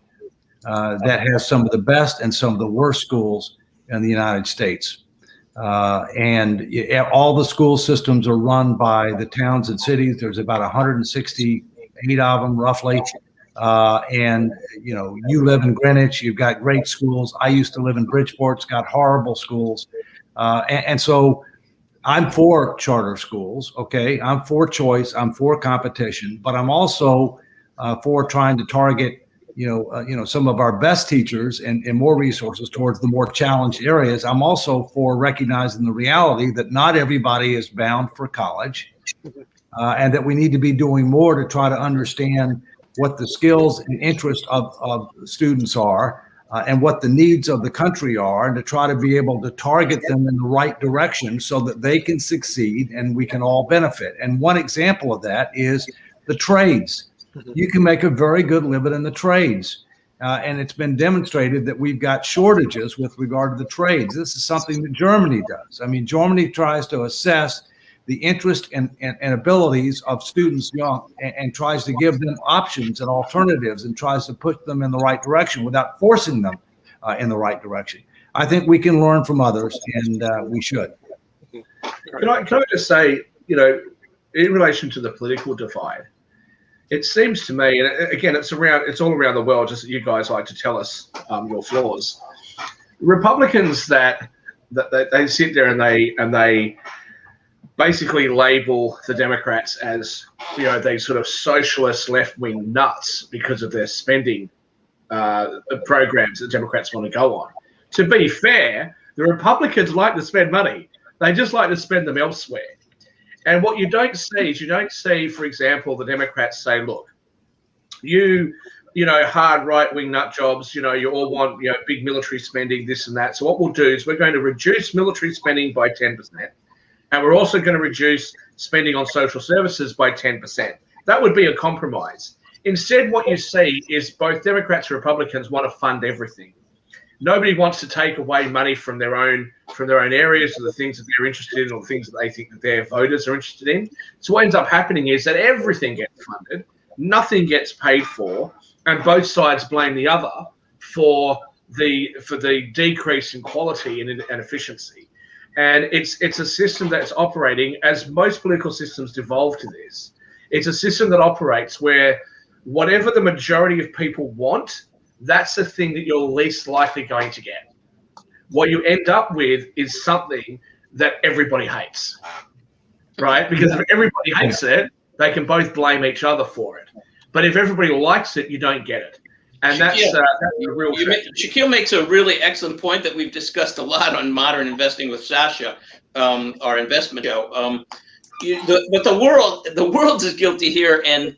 that has some of the best and some of the worst schools in the United States. All the school systems are run by the towns and cities. There's about 168 of them, roughly. You live in Greenwich. You've got great schools. I used to live in Bridgeport. It's got horrible schools. So I'm for charter schools. Okay. I'm for choice. I'm for competition, but I'm also for trying to target some of our best teachers and more resources towards the more challenged areas. I'm also for recognizing the reality that not everybody is bound for college, and that we need to be doing more to try to understand what the skills and interests of students are, and what the needs of the country are, and to try to be able to target them in the right direction so that they can succeed and we can all benefit. And one example of that is the trades. You can make a very good living in the trades. And it's been demonstrated that we've got shortages with regard to the trades. This is something that Germany does. Germany tries to assess the interest and abilities of students young, and tries to give them options and alternatives, and tries to put them in the right direction without forcing them in the right direction. I think we can learn from others, and we should. Can I just say, in relation to the political divide, it seems to me, and again, it's all around the world, just that you guys like to tell us your flaws. Republicans that they sit there and they basically label the Democrats as, you know, these sort of socialist left-wing nuts because of their spending programs that Democrats want to go on. To be fair, the Republicans like to spend money. They just like to spend them elsewhere. And what you don't see is, for example, the Democrats say, look, you know, hard right-wing nut jobs, you know, you all want, you know, big military spending, this and that. So what we'll do is we're going to reduce military spending by 10%. And we're also going to reduce spending on social services by 10%. That would be a compromise. Instead, what you see is both Democrats and Republicans want to fund everything. Nobody wants to take away money from their own areas, or the things that they're interested in, or the things that they think that their voters are interested in. So what ends up happening is that everything gets funded, nothing gets paid for, and both sides blame the other for the decrease in quality and efficiency. And it's a system that's operating, as most political systems devolve to this. It's a system that operates where whatever the majority of people want, that's the thing that you're least likely going to get. What you end up with is something that everybody hates, right? Because if everybody hates it, they can both blame each other for it. But if everybody likes it, you don't get it. And that's the real Shaquille makes a really excellent point that we've discussed a lot on Modern Investing with Sasha, our investment show. But the world is guilty here, and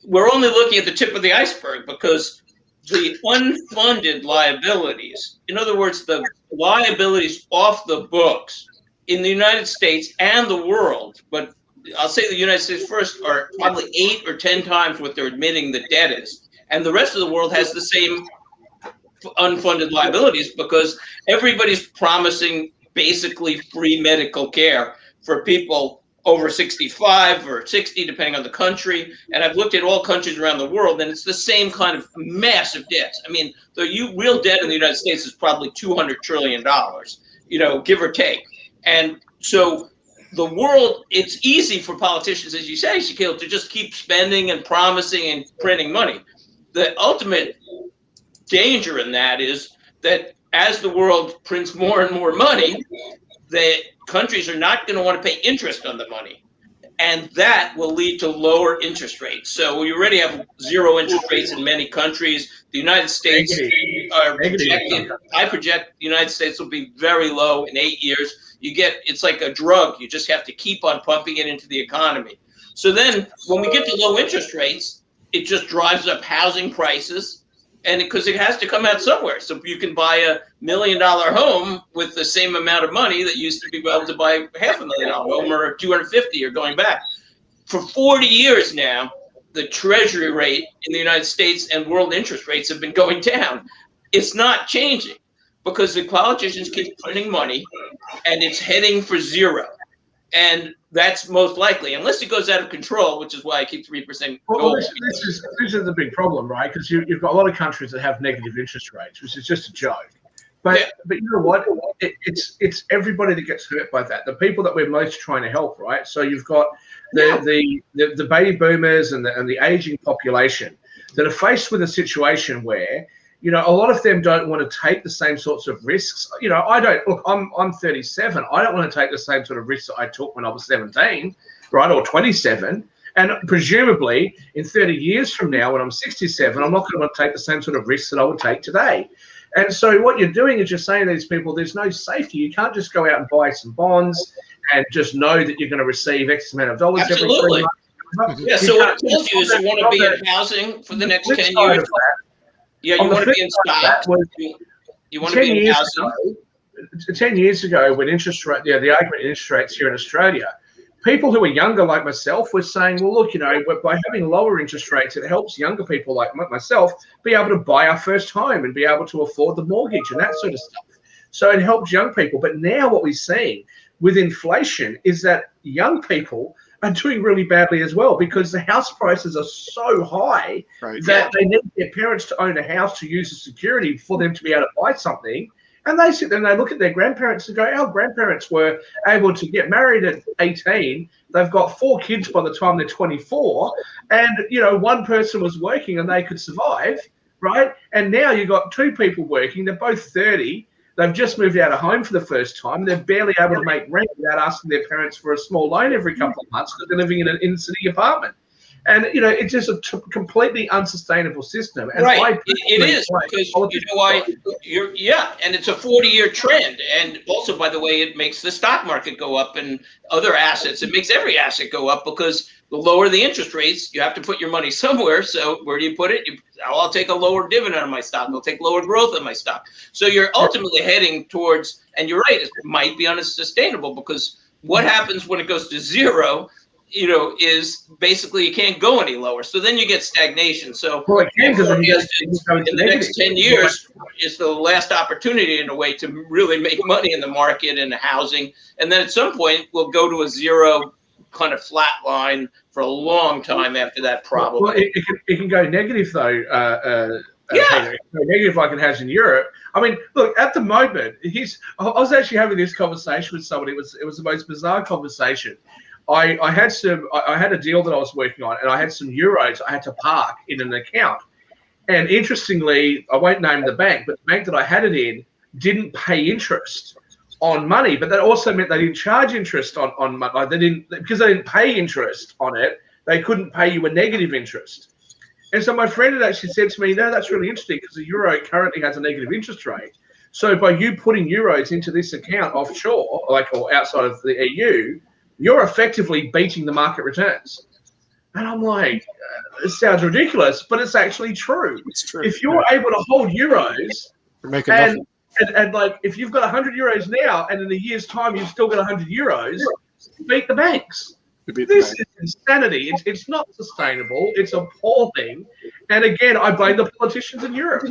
we're only looking at the tip of the iceberg, because the unfunded liabilities, in other words, the liabilities off the books in the United States and the world, but I'll say the United States first, are probably 8 or 10 times what they're admitting the debt is. And the rest of the world has the same unfunded liabilities, because everybody's promising basically free medical care for people over 65 or 60, depending on the country. And I've looked at all countries around the world, and it's the same kind of massive debts. I mean, the real debt in the United States is probably $200 trillion, you know, give or take. And so the world, it's easy for politicians, as you say, Shaquille, to just keep spending and promising and printing money. The ultimate danger in that is that as the world prints more and more money, the countries are not going to want to pay interest on the money. And that will lead to lower interest rates. So we already have 0 interest rates in many countries. The United States are projected, I project the United States will be very low in 8 years. It's like a drug. You just have to keep on pumping it into the economy. So then when we get to low interest rates, it just drives up housing prices. And because it has to come out somewhere. So you can buy $1 million home with the same amount of money that used to be able to buy $500,000 home, or 250, or going back. For 40 years now, the treasury rate in the United States and world interest rates have been going down. It's not changing because the politicians keep printing money and it's heading for 0. And that's most likely, unless it goes out of control, which is why I keep 3% gold. Well, this is the big problem, right? Because you've got a lot of countries that have negative interest rates, which is just a joke. But you know what? It's everybody that gets hurt by that. The people that we're most trying to help, right? So you've got the baby boomers and the aging population that are faced with a situation where, you know, a lot of them don't want to take the same sorts of risks. You know, I don't. Look, I'm 37. I don't want to take the same sort of risks that I took when I was 17, right, or 27. And presumably, in 30 years from now, when I'm 67, I'm not going to want to take the same sort of risks that I would take today. And so what you're doing is you're saying to these people, there's no safety. You can't just go out and buy some bonds and just know that you're going to receive X amount of dollars every 3 months. Yeah, so what it tells you is you want to be in housing for the next 10 years. Yeah, you want to be in stock. You want to be in housing. 10 years ago, when interest rate, the argument in interest rates here in Australia, people who are younger like myself were saying, well, look, you know, by having lower interest rates, it helps younger people like myself be able to buy our first home and be able to afford the mortgage and that sort of stuff. So it helps young people. But now what we're seeing with inflation is that young people are doing really badly as well, because the house prices are so high that they need their parents to own a house to use as security for them to be able to buy something. And they sit there and they look at their grandparents and go, our grandparents were able to get married at 18. They've got 4 kids by the time they're 24. And, you know, one person was working and they could survive, right? And now you've got 2 people working. They're both 30. They've just moved out of home for the first time. They're barely able to make rent without asking their parents for a small loan every couple of months because they're living in an inner-city apartment. And, you know, it's just a completely unsustainable system. And right. It is, because you know why? And it's a 40-year trend. And also, by the way, it makes the stock market go up and other assets. It makes every asset go up because the lower the interest rates, you have to put your money somewhere. So where do you put it? I'll take a lower dividend on my stock. I'll take lower growth on my stock. So you're ultimately heading towards, and you're right, it might be unsustainable, because what happens when it goes to zero, you know, is basically you can't go any lower. So then you get stagnation. So well, it can, because in the next 10 years is the last opportunity in a way to really make money in the market and the housing. And then at some point we'll go to a zero kind of flat line for a long time after that, probably. Well, it can go negative though. Peter. Negative like it has in Europe. I mean, look, at the moment, I was actually having this conversation with somebody. It was the most bizarre conversation. I had a deal that I was working on, and I had some euros I had to park in an account. And interestingly, I won't name the bank, but the bank that I had it in didn't pay interest on money. But that also meant they didn't charge interest on money. Like because they didn't pay interest on it, they couldn't pay you a negative interest. And so my friend had actually said to me, no, that's really interesting, because the euro currently has a negative interest rate. So by you putting euros into this account offshore, or outside of the EU, you're effectively beating the market returns. And I'm like, it sounds ridiculous, but it's actually true. It's true. If you're able to hold euros, and like if you've got 100 euros now, and in a year's time you've still got 100 euros, you beat the banks. This is insanity. It's not sustainable. It's a poor thing. And again, I blame the politicians in Europe.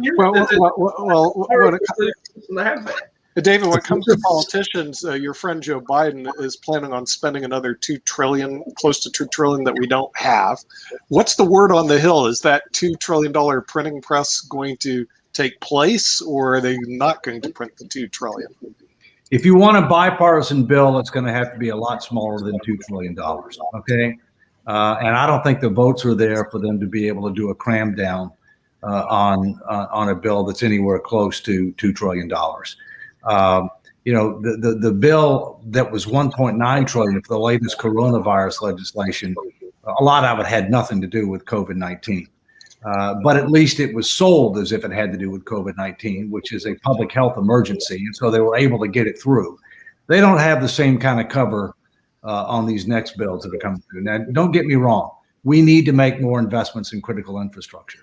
David, when it comes to politicians, your friend Joe Biden is planning on spending another $2 trillion, close to $2 trillion that we don't have. What's the word on the Hill? Is that $2 trillion printing press going to take place, or are they not going to print the $2 trillion? If you want a bipartisan bill, it's going to have to be a lot smaller than $2 trillion. Okay. And I don't think the votes are there for them to be able to do a cram down on a bill that's anywhere close to $2 trillion. You know, the bill that was $1.9 trillion for the latest coronavirus legislation, a lot of it had nothing to do with COVID-19. But at least it was sold as if it had to do with COVID-19, which is a public health emergency. And so they were able to get it through. They don't have the same kind of cover on these next bills that are coming through. Now, don't get me wrong. We need to make more investments in critical infrastructure.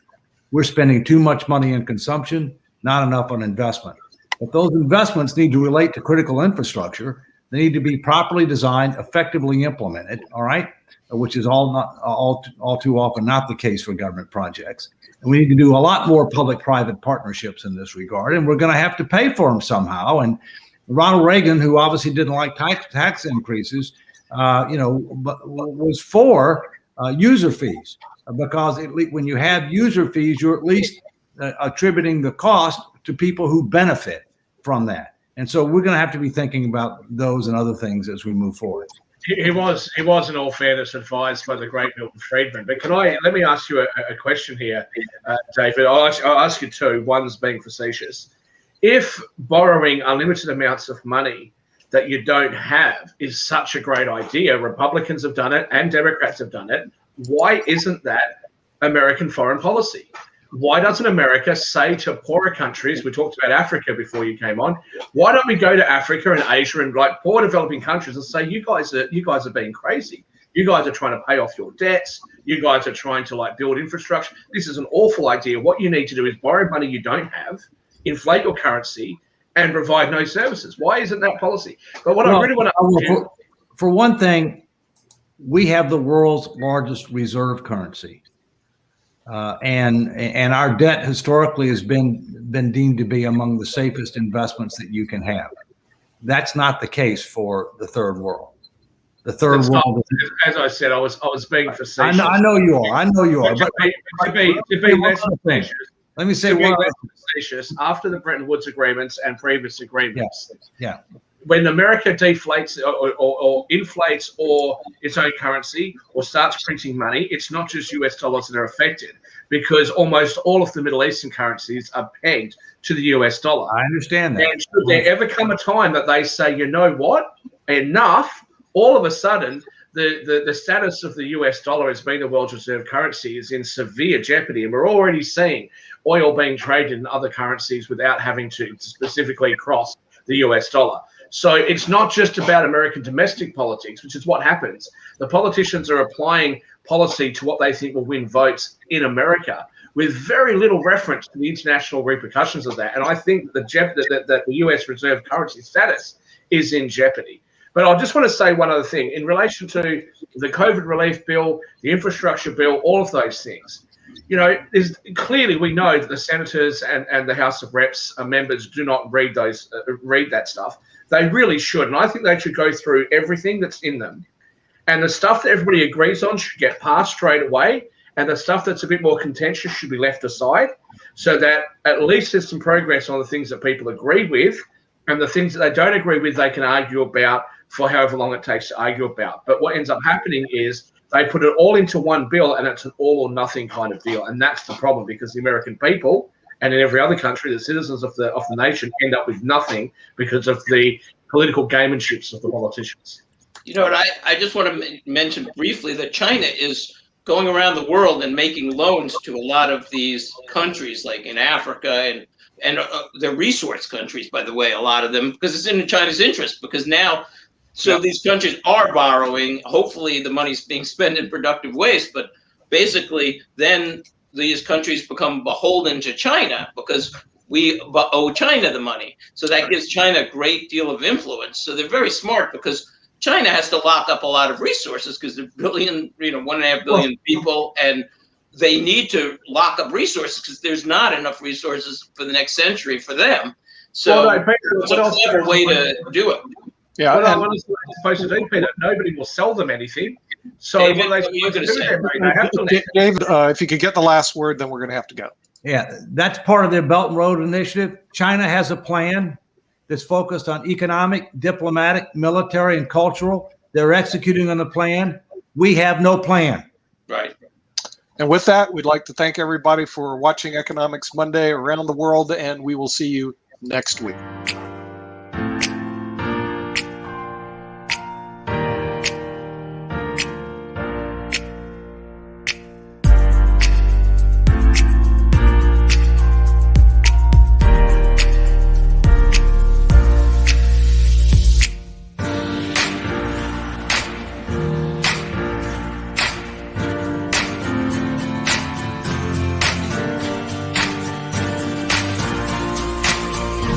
We're spending too much money in consumption, not enough on investment. But those investments need to relate to critical infrastructure. They need to be properly designed, effectively implemented, all right? Which is all too often not the case for government projects. And we need to do a lot more public-private partnerships in this regard, and we're going to have to pay for them somehow. And Ronald Reagan, who obviously didn't like tax increases, was for user fees, because when you have user fees, you're at least attributing the cost to people who benefit from that. And so we're going to have to be thinking about those and other things as we move forward. He was, in all fairness, advised by the great Milton Friedman. But let me ask you a question here, David. I'll ask you two. One's being facetious. If borrowing unlimited amounts of money that you don't have is such a great idea, Republicans have done it and Democrats have done it, why isn't that American foreign policy? Why doesn't America say to poorer countries, we talked about Africa before you came on, why don't we go to Africa and Asia and like poor developing countries and say, you guys are being crazy. You guys are trying to pay off your debts. You guys are trying to like build infrastructure. This is an awful idea. What you need to do is borrow money you don't have, inflate your currency, and provide no services. Why isn't that policy? But what I really want to for one thing, we have the world's largest reserve currency. And our debt historically has been deemed to be among the safest investments that you can have. That's not the case for the third world. The third world, as I said, I was being facetious. I know you are. I know you are. But to be less facetious, Let me say To be one. less facetious, after the Bretton Woods agreements and previous agreements, Yeah. when America deflates or inflates or its own currency or starts printing money, it's not just US dollars that are affected, because almost all of the Middle Eastern currencies are pegged to the US dollar. I understand that. And should there ever come a time that they say, you know what, enough, all of a sudden the status of the US dollar as being the world's reserve currency is in severe jeopardy. And we're already seeing oil being traded in other currencies without having to specifically cross the US dollar. So it's not just about American domestic politics, which is what happens. The politicians are applying policy to what they think will win votes in America, with very little reference to the international repercussions of that. And I think that the US reserve currency status is in jeopardy. But I just want to say one other thing in relation to the COVID relief bill, the infrastructure bill, all of those things. You know, clearly we know that the senators and the House of Reps members do not read that stuff. They really should. And I think they should go through everything that's in them. And the stuff that everybody agrees on should get passed straight away. And the stuff that's a bit more contentious should be left aside, so that at least there's some progress on the things that people agree with, and the things that they don't agree with, they can argue about for however long it takes to argue about. But what ends up happening is they put it all into one bill, and it's an all or nothing kind of deal. And that's the problem, because the American people, and in every other country, the citizens of the nation end up with nothing because of the political gamenships of the politicians. You know what? I just want to mention briefly that China is going around the world and making loans to a lot of these countries, like in Africa and they're resource countries, by the way, a lot of them, because it's in China's interest. Because now, these countries are borrowing. Hopefully, the money's being spent in productive ways. But basically, then these countries become beholden to China because we owe China the money. So that gives China a great deal of influence. So they're very smart, because China has to lock up a lot of resources because they're 1.5 billion people, and they need to lock up resources because there's not enough resources for the next century for them. So it's a clever way to do it. Yeah, what else are they supposed to do, Peter? Nobody will sell them anything. So David, what are they supposed to do with their money? They have to David, if you could get the last word, then we're going to have to go. Yeah, that's part of their Belt and Road Initiative. China has a plan that's focused on economic, diplomatic, military, and cultural. They're executing on the plan. We have no plan. Right. And with that, we'd like to thank everybody for watching Economics Monday around the world, and we will see you next week.